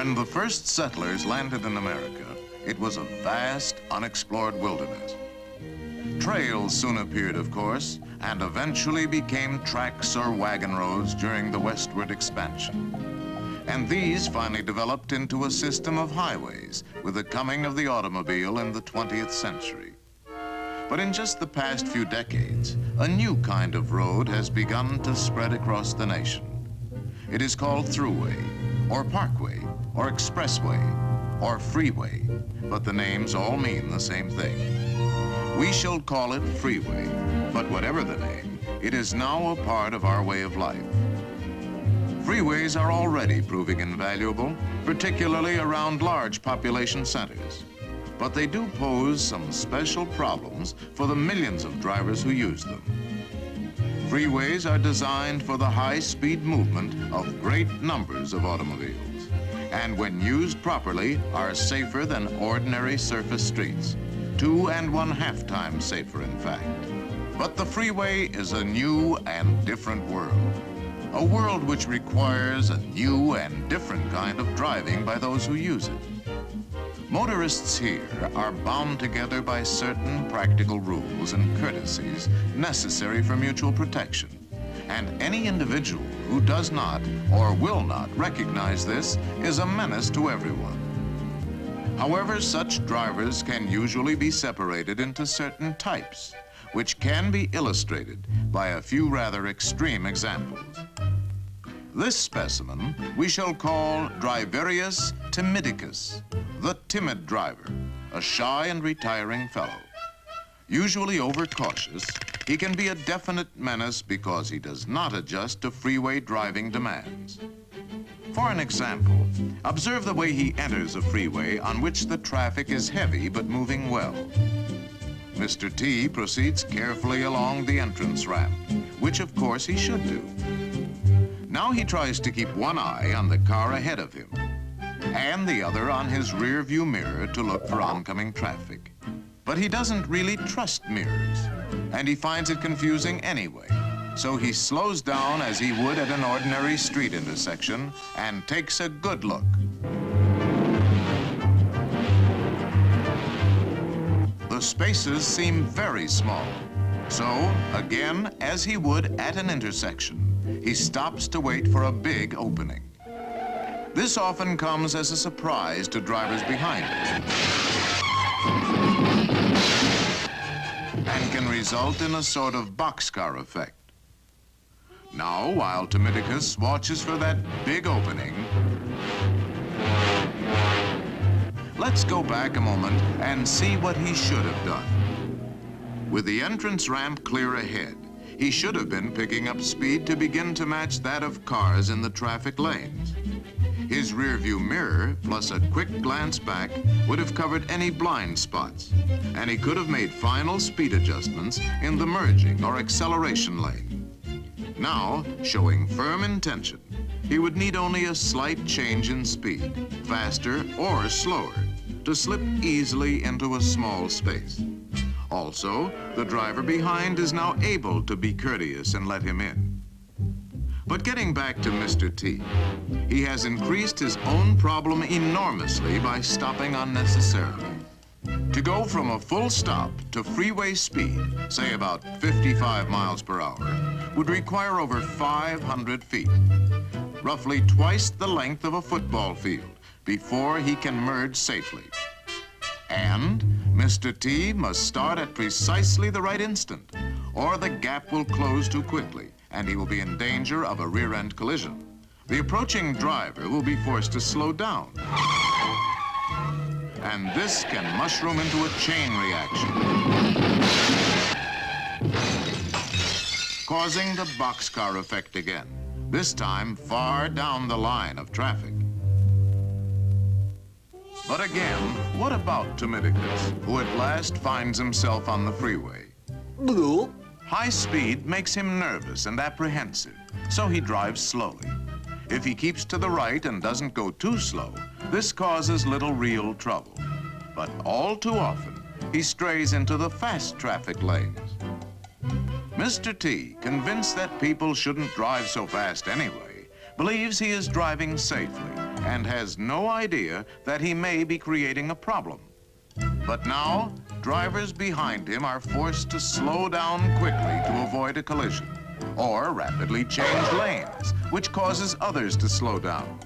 When the first settlers landed in America, it was a vast, unexplored wilderness. Trails soon appeared, of course, and eventually became tracks or wagon roads during the westward expansion. And these finally developed into a system of highways with the coming of the automobile in the 20th century. But in just the past few decades, a new kind of road has begun to spread across the nation. It is called Thruway, or Parkway, or Expressway, or Freeway, but the names all mean the same thing. We shall call it Freeway, but whatever the name, it is now a part of our way of life. Freeways are already proving invaluable, particularly around large population centers. But they do pose some special problems for the millions of drivers who use them. Freeways are designed for the high-speed movement of great numbers of automobiles, and when used properly, are safer than ordinary surface streets, 2.5 times safer, in fact. But the freeway is a new and different world, a world which requires a new and different kind of driving by those who use it. Motorists here are bound together by certain practical rules and courtesies necessary for mutual protection. And any individual who does not or will not recognize this is a menace to everyone. However, such drivers can usually be separated into certain types, which can be illustrated by a few rather extreme examples. This specimen we shall call Driverius timidicus, the timid driver, a shy and retiring fellow. Usually overcautious, he can be a definite menace because he does not adjust to freeway driving demands. For an example, observe the way he enters a freeway on which the traffic is heavy but moving well. Mr. T proceeds carefully along the entrance ramp, which of course he should do. Now he tries to keep one eye on the car ahead of him and the other on his rear view mirror to look for oncoming traffic. But he doesn't really trust mirrors, and he finds it confusing anyway. So he slows down as he would at an ordinary street intersection and takes a good look. The spaces seem very small. So, again, as he would at an intersection, he stops to wait for a big opening. This often comes as a surprise to drivers behind him and can result in a sort of boxcar effect. Now, while Timidicus watches for that big opening, let's go back a moment and see what he should have done. With the entrance ramp clear ahead, he should have been picking up speed to begin to match that of cars in the traffic lanes. His rearview mirror, plus a quick glance back, would have covered any blind spots, and he could have made final speed adjustments in the merging or acceleration lane. Now, showing firm intention, he would need only a slight change in speed, faster or slower, to slip easily into a small space. Also, the driver behind is now able to be courteous and let him in. But getting back to Mr. T, he has increased his own problem enormously by stopping unnecessarily. To go from a full stop to freeway speed, say about 55 miles per hour, would require over 500 feet, roughly twice the length of a football field, before he can merge safely. And Mr. T must start at precisely the right instant, or the gap will close too quickly, and he will be in danger of a rear-end collision. The approaching driver will be forced to slow down. And this can mushroom into a chain reaction, causing the boxcar effect again, this time far down the line of traffic. But again, what about Timidicus, who at last finds himself on the freeway? High speed makes him nervous and apprehensive, so he drives slowly. If he keeps to the right and doesn't go too slow, this causes little real trouble. But all too often, he strays into the fast traffic lanes. Mr. T, convinced that people shouldn't drive so fast anyway, believes he is driving safely and has no idea that he may be creating a problem. But now, drivers behind him are forced to slow down quickly to avoid a collision, or rapidly change lanes, which causes others to slow down.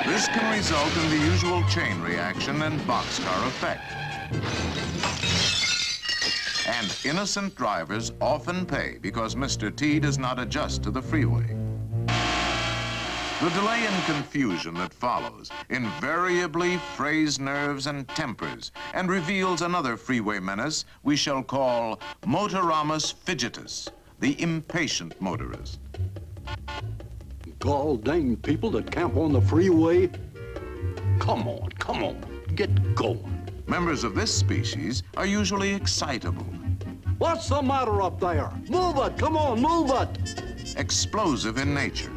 This can result in the usual chain reaction and boxcar effect. And innocent drivers often pay because Mr. T does not adjust to the freeway. The delay and confusion that follows invariably frays nerves and tempers and reveals another freeway menace we shall call Motoramus fidgetus, the impatient motorist. Gall dang people that camp on the freeway. Come on, get going. Members of this species are usually excitable. What's the matter up there? Move it, come on, move it. Explosive in nature.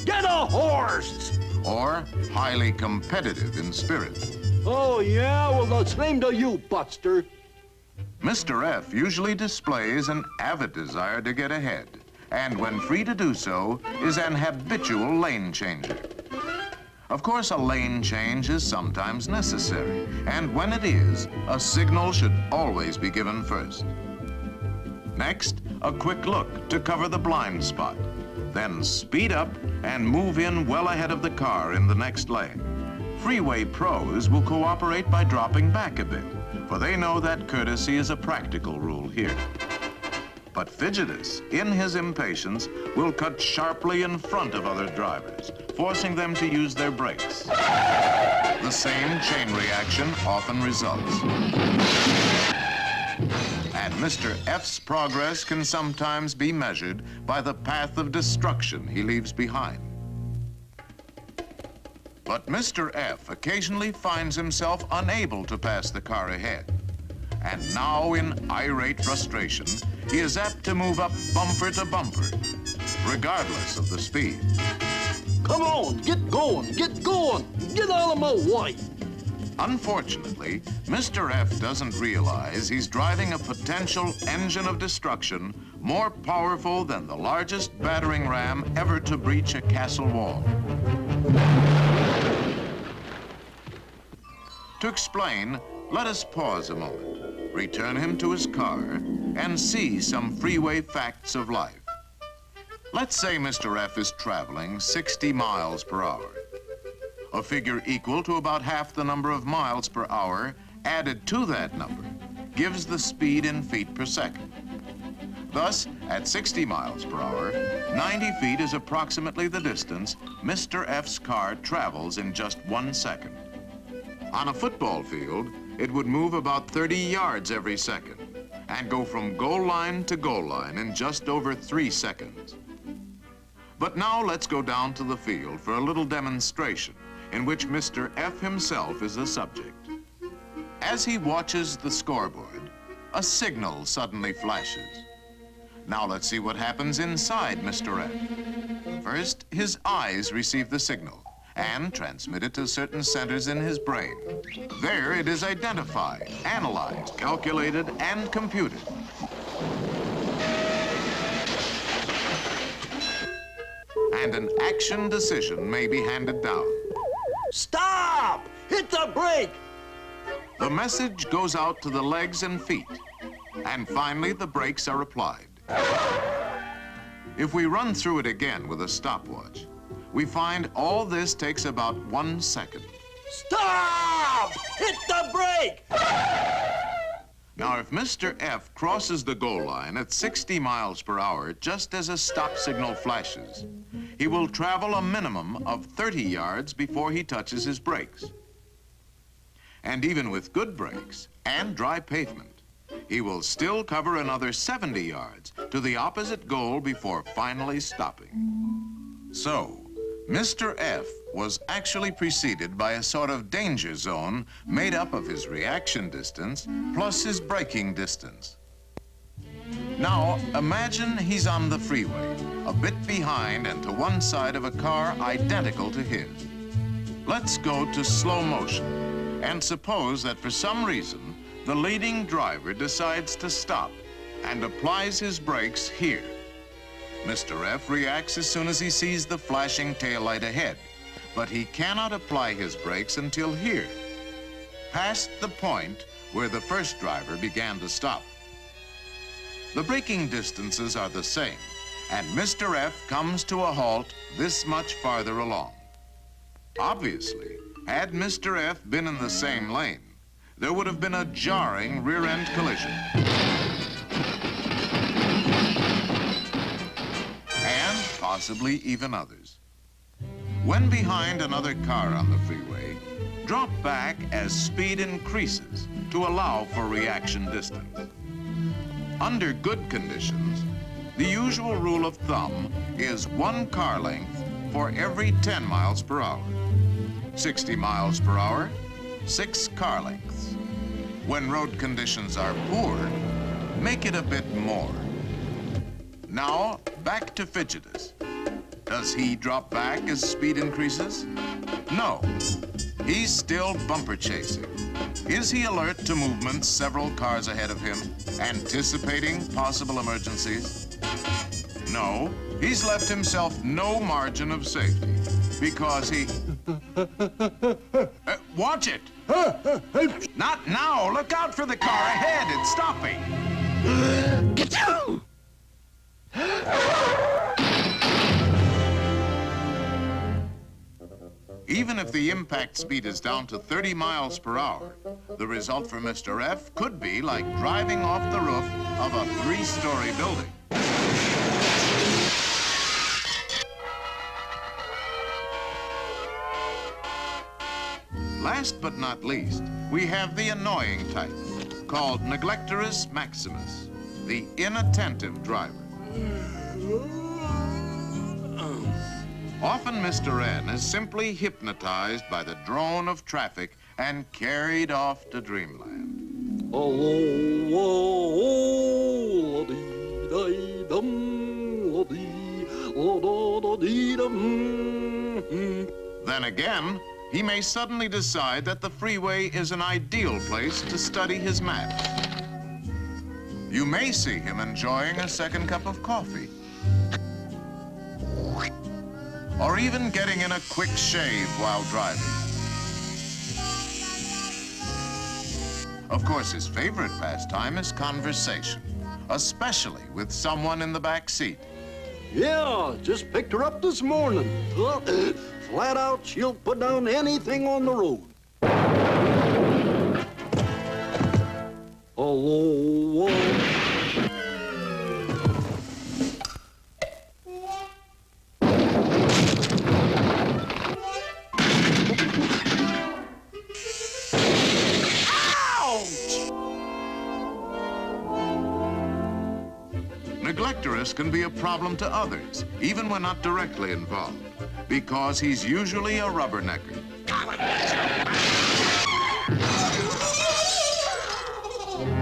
Get a horse! Or highly competitive in spirit. Oh, yeah? Well, the same to you, Buster. Mr. F usually displays an avid desire to get ahead, and when free to do so, is an habitual lane changer. Of course, a lane change is sometimes necessary, and when it is, a signal should always be given first. Next, a quick look to cover the blind spot. Then speed up and move in well ahead of the car in the next lane. Freeway pros will cooperate by dropping back a bit, for they know that courtesy is a practical rule here. But Fidgetus, in his impatience, will cut sharply in front of other drivers, forcing them to use their brakes. The same chain reaction often results. And Mr. F's progress can sometimes be measured by the path of destruction he leaves behind. But Mr. F occasionally finds himself unable to pass the car ahead. And now, in irate frustration, he is apt to move up bumper to bumper, regardless of the speed. Come on, get going, get out of my way. Unfortunately, Mr. F doesn't realize he's driving a potential engine of destruction more powerful than the largest battering ram ever to breach a castle wall. To explain, let us pause a moment, return him to his car, and see some freeway facts of life. Let's say Mr. F is traveling 60 miles per hour. A figure equal to about half the number of miles per hour added to that number gives the speed in feet per second. Thus, at 60 miles per hour, 90 feet is approximately the distance Mr. F's car travels in just 1 second. On a football field, it would move about 30 yards every second and go from goal line to goal line in just over 3 seconds. But now let's go down to the field for a little demonstration in which Mr. F himself is the subject. As he watches the scoreboard, a signal suddenly flashes. Now let's see what happens inside Mr. F. First, his eyes receive the signal and transmit it to certain centers in his brain. There it is identified, analyzed, calculated, and computed. And an action decision may be handed down. Stop! Hit the brake! The message goes out to the legs and feet, and finally the brakes are applied. If we run through it again with a stopwatch, we find all this takes about 1 second. Stop! Hit the brake! Now, if Mr. F crosses the goal line at 60 miles per hour just as a stop signal flashes, he will travel a minimum of 30 yards before he touches his brakes. And even with good brakes and dry pavement, he will still cover another 70 yards to the opposite goal before finally stopping. So, Mr. F was actually preceded by a sort of danger zone made up of his reaction distance plus his braking distance. Now, imagine he's on the freeway, a bit behind and to one side of a car identical to his. Let's go to slow motion and suppose that for some reason, the leading driver decides to stop and applies his brakes here. Mr. F reacts as soon as he sees the flashing taillight ahead, but he cannot apply his brakes until here, past the point where the first driver began to stop. The braking distances are the same, and Mr. F comes to a halt this much farther along. Obviously, had Mr. F been in the same lane, there would have been a jarring rear-end collision. And possibly even others. When behind another car on the freeway, drop back as speed increases to allow for reaction distance. Under good conditions, the usual rule of thumb is 1 car length for every 10 miles per hour. 60 miles per hour, 6 car lengths. When road conditions are poor, make it a bit more. Now, back to Fidgetus. Does he drop back as speed increases? No, he's still bumper chasing. Is he alert to movements several cars ahead of him, anticipating possible emergencies? No, he's left himself no margin of safety because he... watch it! Not now! Look out for the car ahead! It's stopping! Get down! Even if the impact speed is down to 30 miles per hour, the result for Mr. F could be like driving off the roof of a 3-story building. Last but not least, we have the annoying type, called Neglectorus Maximus, the inattentive driver. Often Mr. N is simply hypnotized by the drone of traffic and carried off to dreamland. Then again, he may suddenly decide that the freeway is an ideal place to study his maps. You may see him enjoying a second cup of coffee, or even getting in a quick shave while driving. Of course, his favorite pastime is conversation, especially with someone in the back seat. Yeah, just picked her up this morning. Flat out, she'll put down anything on the road. Hello. Neglectorus can be a problem to others, even when not directly involved, because he's usually a rubbernecker.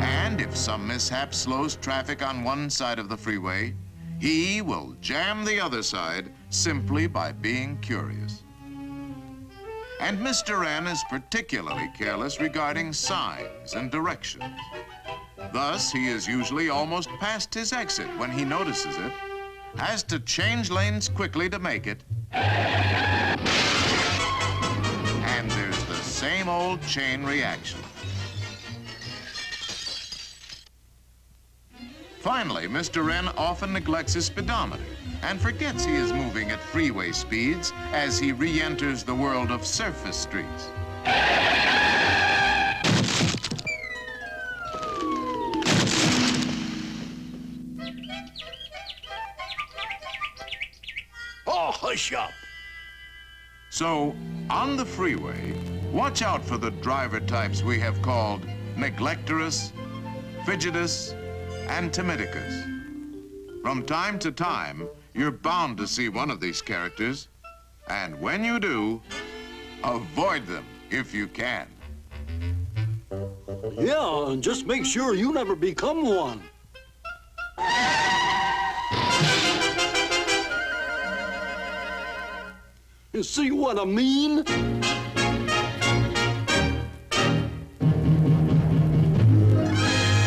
And if some mishap slows traffic on one side of the freeway, he will jam the other side simply by being curious. And Mr. N is particularly careless regarding signs and directions. Thus, he is usually almost past his exit when he notices it, has to change lanes quickly to make it, and there's the same old chain reaction. Finally, Mr. N often neglects his speedometer and forgets he is moving at freeway speeds as he re-enters the world of surface streets. Oh, hush up. So, on the freeway, watch out for the driver types we have called Neglectorus, Fidgetus, and Timidicus. From time to time, you're bound to see one of these characters, and when you do, avoid them if you can. Yeah, and just make sure you never become one. You see what I mean?